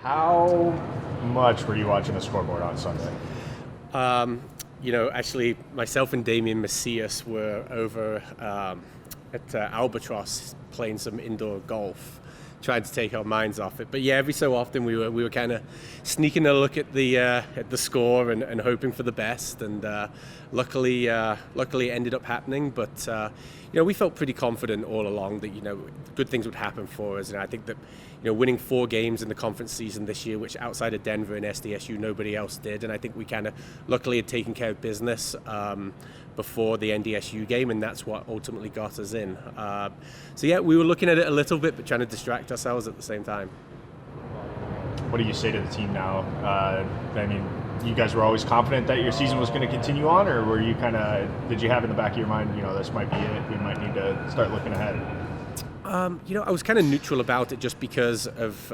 How much were you watching the scoreboard on Sunday? Actually, myself and Damian Macias were over at Albatross playing some indoor golf, trying to take our minds off it. But yeah, every so often we were kind of sneaking a look at the score and hoping for the best. And luckily it ended up happening. But we felt pretty confident all along that good things would happen for us. And I think that winning 4 games in the conference season this year, which outside of Denver and SDSU nobody else did, and I think we kind of luckily had taken care of business before the NDSU game, and that's what ultimately got us in. So yeah, we were looking at it a little bit, but trying to distract ourselves at the same time. What do you say to the team now? I mean, you guys were always confident that your season was going to continue on, or were you did you have in the back of your mind, this might be it, we might need to start looking ahead? I was kind of neutral about it just because of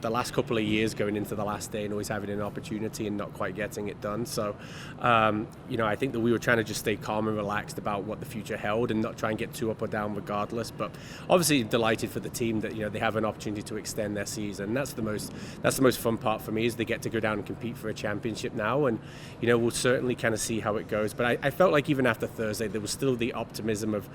the last couple of years going into the last day and always having an opportunity and not quite getting it done. So, I think that we were trying to just stay calm and relaxed about what the future held and not try and get too up or down regardless. But obviously delighted for the team that, they have an opportunity to extend their season. That's the most fun part for me, is they get to go down and compete for a championship now. And, we'll certainly kind of see how it goes. But I felt like even after Thursday, there was still the optimism of,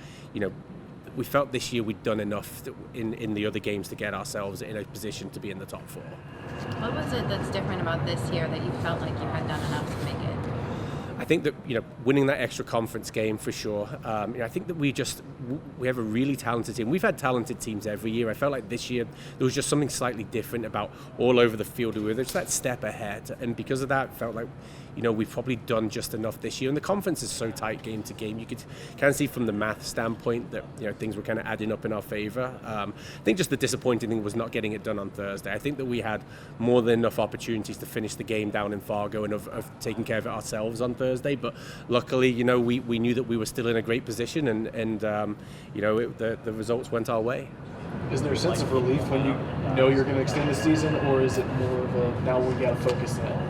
we felt this year we'd done enough in the other games to get ourselves in a position to be in the top 4. What was it that's different about this year that you felt like you had done enough to make it? I think that winning that extra conference game for sure. I think that we have a really talented team. We've had talented teams every year. I felt like this year there was just something slightly different about all over the field. We were just that step ahead, and because of that, it felt like we've probably done just enough this year. And the conference is so tight game to game. You could kind of see from the math standpoint that things were kind of adding up in our favor. I think just the disappointing thing was not getting it done on Thursday. I think that we had more than enough opportunities to finish the game down in Fargo and of taking care of it ourselves on Thursday. But luckily, we knew that we were still in a great position, and the results went our way. Is there a sense of relief when you know you're going to extend the season, or is it more of a now we got to focus now?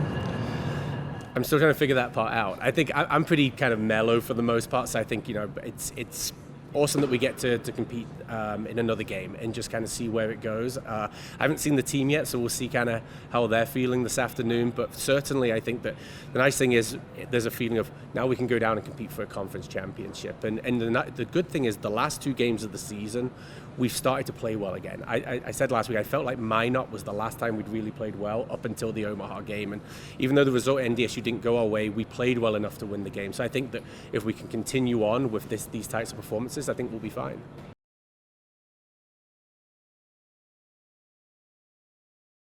I'm still trying to figure that part out. I think I'm pretty kind of mellow for the most part, so I think it's awesome that we get to compete in another game and just kind of see where it goes. I haven't seen the team yet, so we'll see kind of how they're feeling this afternoon. But certainly, I think that the nice thing is there's a feeling of now we can go down and compete for a conference championship. And the good thing is the last 2 games of the season, we've started to play well again. I said last week I felt like Minot was the last time we'd really played well up until the Omaha game. And even though the result at NDSU didn't go our way, we played well enough to win the game. So I think that if we can continue on with these types of performances, I think we'll be fine.